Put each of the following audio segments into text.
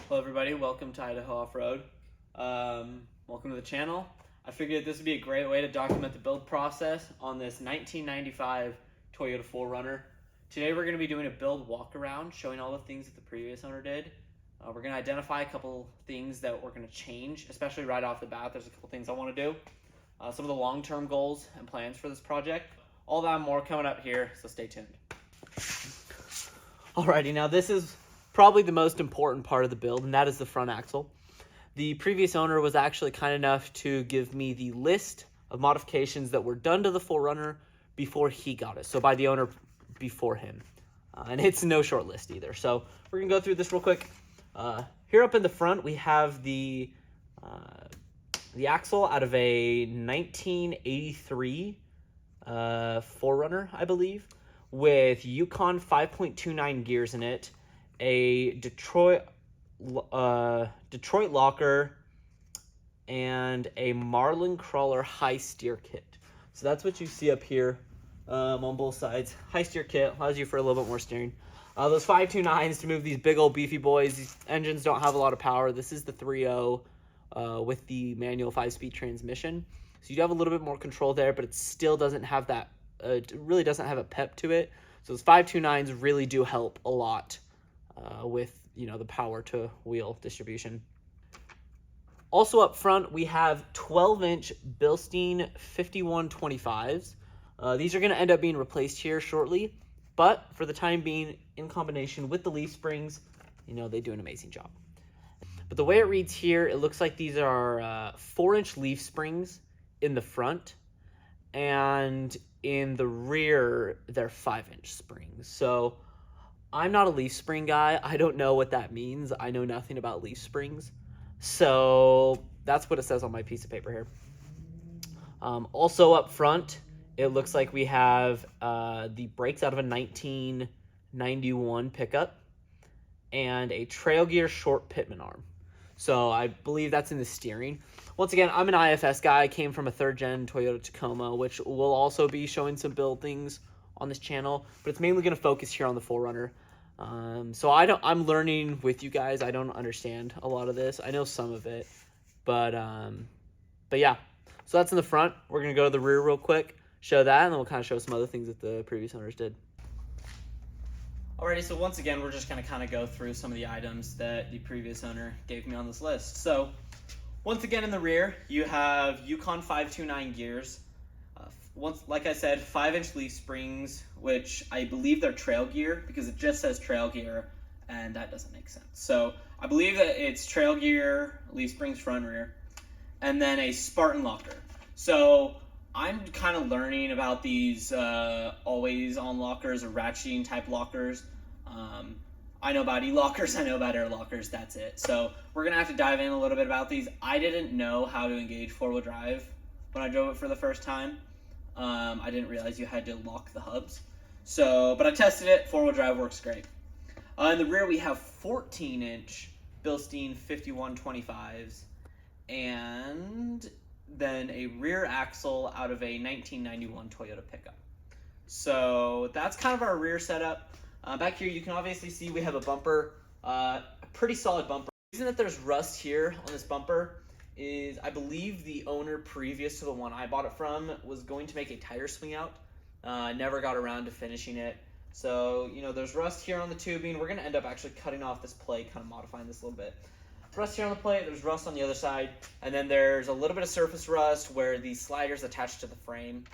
Hello everybody, welcome to Idaho Off-Road. Welcome to the channel. I figured this would be a great way to document the build process on this 1995 Toyota 4Runner. Today we're going to be doing a build walk-around, showing all the things that the previous owner did. We're going to identify a couple things that we're going to change, especially right off the bat. There's a couple things I want to do. Some of the long-term goals and plans for this project. All that and more coming up here, so stay tuned. Alrighty, now this is probably the most important part of the build, and that is the front axle. The previous owner was actually kind enough to give me the list of modifications that were done to the 4Runner before he got it. So by the owner before him. And it's no short list either. So we're going to go through this real quick. Here up in the front, we have the axle out of a 1983 4Runner, I believe, with Yukon 5.29 gears in it, a Detroit locker, and a Marlin Crawler high steer kit. So that's what you see up here on both sides. High steer kit allows you for a little bit more steering. Those 529s to move these big old beefy boys. These engines don't have a lot of power. This is the 3.0 with the manual 5-speed transmission. So you do have a little bit more control there, but it still doesn't have that, it really doesn't have a pep to it. So those 529s really do help a lot with, the power to wheel distribution. Also up front, we have 12-inch Bilstein 5125s. These are going to end up being replaced here shortly, but for the time being, in combination with the leaf springs, they do an amazing job. But the way it reads here, it looks like these are 4-inch leaf springs in the front, and in the rear, they're 5-inch springs. So I'm not a leaf spring guy. I don't know what that means. I know nothing about leaf springs. So that's what it says on my piece of paper here. Also up front, it looks like we have the brakes out of a 1991 pickup and a trail gear short pitman arm. So I believe that's in the steering. Once again, I'm an IFS guy. I came from a 3rd-gen Toyota Tacoma, which will also be showing some build things on this channel, but it's mainly going to focus here on the 4Runner. So I'm learning with you guys. I don't understand a lot of this. I know some of it, but yeah. So that's in the front. We're going to go to the rear real quick, show that, and then we'll kind of show some other things that the previous owners did. Alrighty, so once again, we're just going to kind of go through some of the items that the previous owner gave me on this list. So once again, in the rear, you have Yukon 529 gears. Like I said, 5-inch leaf springs, which I believe they're trail gear because it just says trail gear, and that doesn't make sense. So I believe that it's trail gear, leaf springs front and rear, and then a Spartan locker. So I'm kind of learning about these always-on lockers or ratcheting type lockers. I know about e-lockers, I know about air lockers, that's it. So we're going to have to dive in a little bit about these. I didn't know how to engage 4-wheel drive when I drove it for the first time. I didn't realize you had to lock the hubs. But I tested it. 4-wheel drive works great. In the rear, we have 14-inch Bilstein 5125s, and then a rear axle out of a 1991 Toyota pickup. So that's kind of our rear setup. Back here, you can obviously see we have a bumper, a pretty solid bumper. The reason that there's rust here on this bumper is I believe the owner previous to the one I bought it from was going to make a tire swing out. Never got around to finishing it. So, there's rust here on the tubing. We're going to end up actually cutting off this plate, kind of modifying this a little bit. Rust here on the plate, there's rust on the other side, and then there's a little bit of surface rust where the slider's attached to the frame.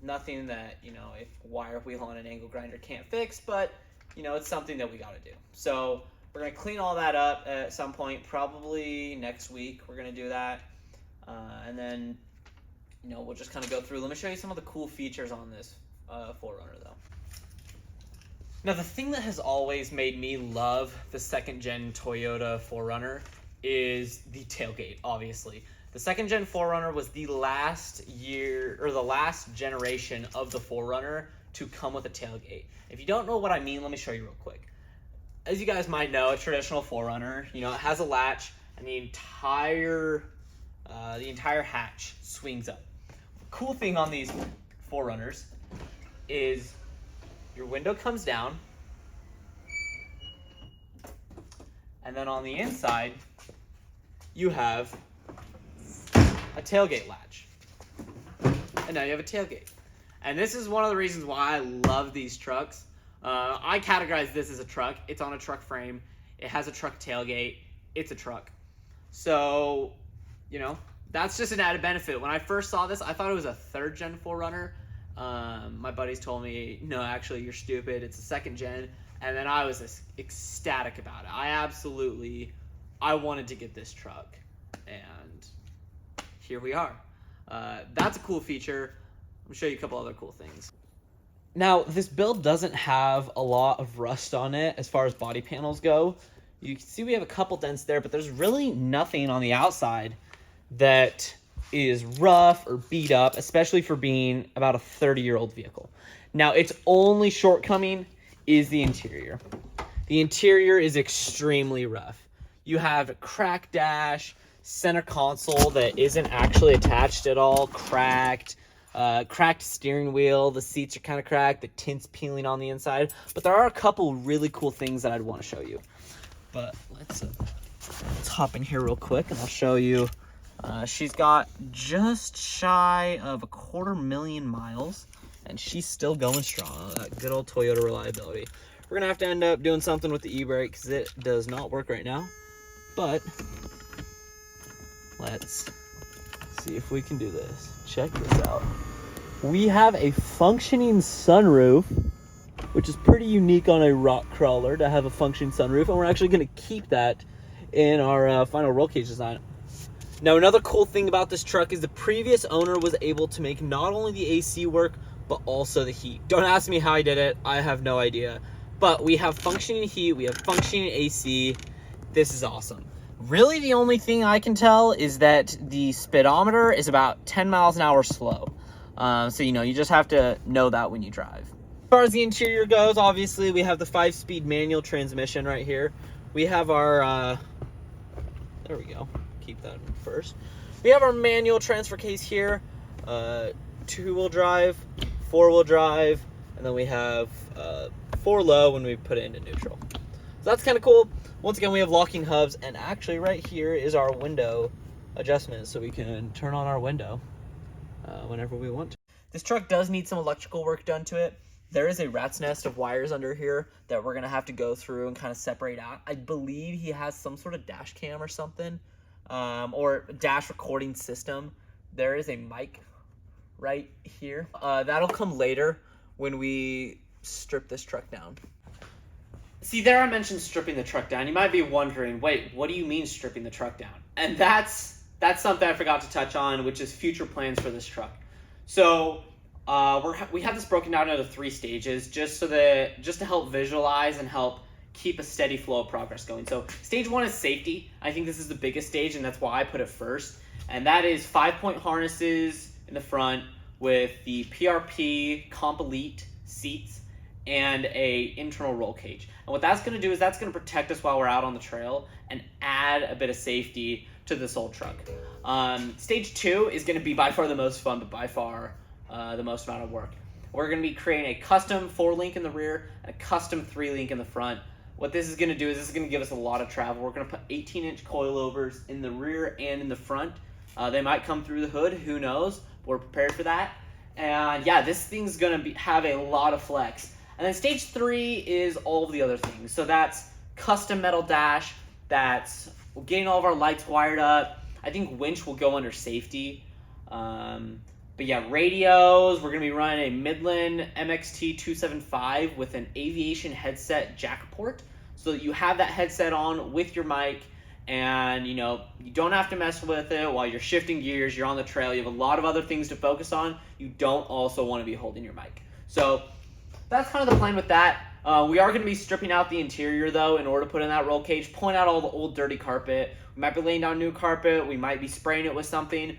Nothing that, a wire wheel on an angle grinder can't fix, but, it's something that we got to do. So we're going to clean all that up at some point, probably next week. We're going to do that. And then, we'll just kind of go through. Let me show you some of the cool features on this 4Runner, though. Now, the thing that has always made me love the 2nd-gen Toyota 4Runner is the tailgate, obviously. The 2nd-gen 4Runner was the last generation of the 4Runner to come with a tailgate. If you don't know what I mean, let me show you real quick. As you guys might know, a traditional 4Runner, it has a latch, and the entire hatch swings up. The cool thing on these 4Runners is your window comes down, And then on the inside, you have a tailgate latch. And now you have a tailgate. And this is one of the reasons why I love these trucks. I categorize this as a truck. It's on a truck frame. It has a truck tailgate. It's a truck. So, you know, that's just an added benefit. When I first saw this, I thought it was a 3rd gen 4Runner. My buddies told me, no, actually, you're stupid. It's a 2nd gen. And then I was ecstatic about it. I wanted to get this truck. And here we are. That's a cool feature. I'm going to show you a couple other cool things. Now, this build doesn't have a lot of rust on it as far as body panels go. You can see we have a couple dents there, but there's really nothing on the outside that is rough or beat up, especially for being about a 30-year-old vehicle. Now, its only shortcoming is the interior. The interior is extremely rough. You have a cracked dash, center console that isn't actually attached at all, cracked steering wheel, the seats are kind of cracked, the tint's peeling on the inside, but there are a couple really cool things that I'd want to show you. But let's hop in here real quick and I'll show you. She's got just shy of 250,000 miles, and she's still going strong. That good old Toyota reliability. We're gonna have to end up doing something with the e-brake because it does not work right now, but let's see if we can do this. Check this out. We have a functioning sunroof, which is pretty unique on a rock crawler to have a functioning sunroof, and we're actually going to keep that in our final roll cage design. Now, another cool thing about this truck is the previous owner was able to make not only the AC work, but also the heat. Don't ask me how I did it. I have no idea. But we have functioning heat, we have functioning AC. This is awesome. Really, the only thing I can tell is that the speedometer is about 10 miles an hour slow. So, you know, you just have to know that when you drive. As far as the interior goes, obviously, we have the 5-speed manual transmission right here. We have our, there we go. Keep that first. We have our manual transfer case here. 2-wheel drive, 4-wheel drive, and then we have 4 low when we put it into neutral. So that's kind of cool. Once again, we have locking hubs, and actually right here is our window adjustment, so we can turn on our window whenever we want to. This truck does need some electrical work done to it. There is a rat's nest of wires under here that we're going to have to go through and kind of separate out. I believe he has some sort of dash cam or something, or dash recording system. There is a mic right here. That'll come later when we strip this truck down. See, there I mentioned stripping the truck down. You might be wondering, wait, what do you mean stripping the truck down? And that's something I forgot to touch on, which is future plans for this truck. So we have this broken down into 3 stages just to help visualize and help keep a steady flow of progress going. So stage 1 is safety. I think this is the biggest stage, and that's why I put it first. And that is 5-point harnesses in the front with the PRP Comp Elite seats and a internal roll cage. And what that's going to do is that's going to protect us while we're out on the trail and add a bit of safety to this old truck. Stage 2 is going to be by far the most fun, but by far the most amount of work. We're going to be creating a custom 4-link in the rear and a custom 3-link in the front. What this is going to do is this is going to give us a lot of travel. We're going to put 18-inch coilovers in the rear and in the front. They might come through the hood, who knows? We're prepared for that. And yeah, this thing's going to have a lot of flex. And then stage 3 is all of the other things. So that's custom metal dash, that's getting all of our lights wired up. I think winch will go under safety. But yeah, radios, we're going to be running a Midland MXT 275 with an aviation headset jack port so that you have that headset on with your mic, and you know, you don't have to mess with it while you're shifting gears, you're on the trail, you have a lot of other things to focus on. You don't also want to be holding your mic. So that's kind of the plan with that. We are going to be stripping out the interior though in order to put in that roll cage, point out all the old dirty carpet. We might be laying down new carpet, we might be spraying it with something.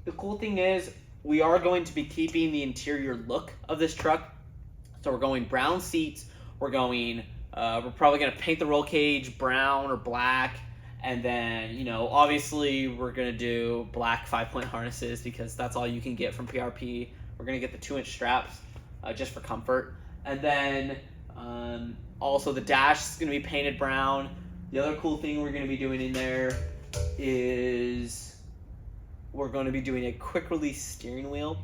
The cool thing is we are going to be keeping the interior look of this truck. So we're going brown seats, we're probably going to paint the roll cage brown or black, and then, you know, obviously we're going to do black 5-point harnesses because that's all you can get from PRP. We're going to get the 2-inch straps just for comfort. And then also the dash is going to be painted brown. The other cool thing we're going to be doing in there is we're going to be doing a quick release steering wheel,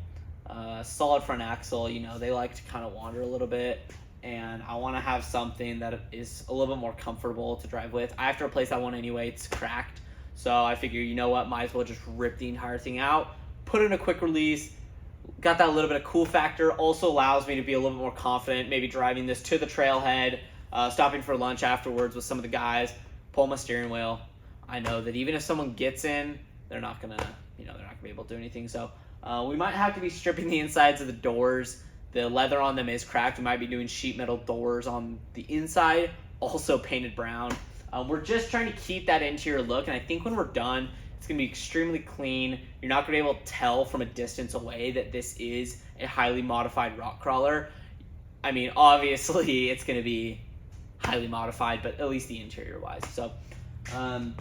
solid front axle. You know, they like to kind of wander a little bit, and I want to have something that is a little bit more comfortable to drive with. I have to replace that one anyway. It's cracked. So I figure, you know what, might as well just rip the entire thing out, put in a quick release. Got that little bit of cool factor. Also allows me to be a little bit more confident, maybe driving this to the trailhead, stopping for lunch afterwards with some of the guys, pull my steering wheel. I know that even if someone gets in, they're not gonna be able to do anything. So we might have to be stripping the insides of the doors. The leather on them is cracked. We might be doing sheet metal doors on the inside, also painted brown. We're just trying to keep that interior look, and I think when we're done, it's going to be extremely clean. You're not going to be able to tell from a distance away that this is a highly modified rock crawler. I mean, obviously, it's going to be highly modified, but at least the interior-wise. So, something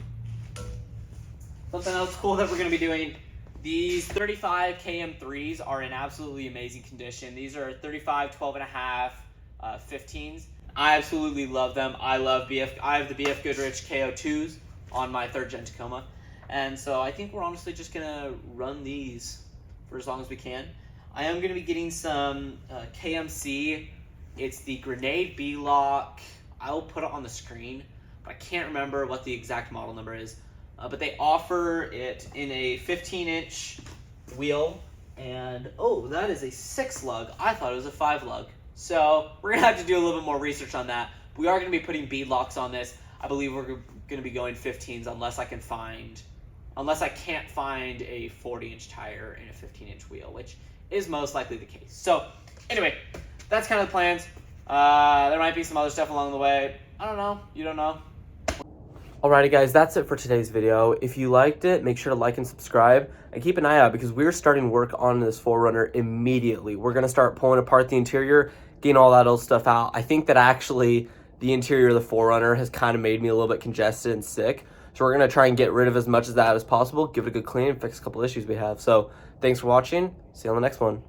else cool that we're going to be doing. These 35 KM3s are in absolutely amazing condition. These are 35, 12.5, 15s. I absolutely love them. I have the BF Goodrich KO2s on my 3rd gen Tacoma. And so I think we're honestly just going to run these for as long as we can. I am going to be getting some KMC. It's the Grenade B-Lock. I'll put it on the screen, but I can't remember what the exact model number is. But they offer it in a 15-inch wheel. And, oh, that is a 6-lug. I thought it was a 5-lug. So we're going to have to do a little bit more research on that. We are going to be putting bead-locks on this. I believe we're going to be going 15s unless I can't find a 40-inch tire in a 15-inch wheel, which is most likely the case. So anyway, that's kind of the plans. There might be some other stuff along the way. I don't know. You don't know. Alrighty guys, that's it for today's video. If you liked it, make sure to like and subscribe, and keep an eye out because we're starting work on this 4Runner immediately. We're going to start pulling apart the interior, getting all that old stuff out. I think that actually the interior of the 4Runner has kind of made me a little bit congested and sick. So we're going to try and get rid of as much of that as possible, give it a good clean, and fix a couple issues we have. So thanks for watching. See you on the next one.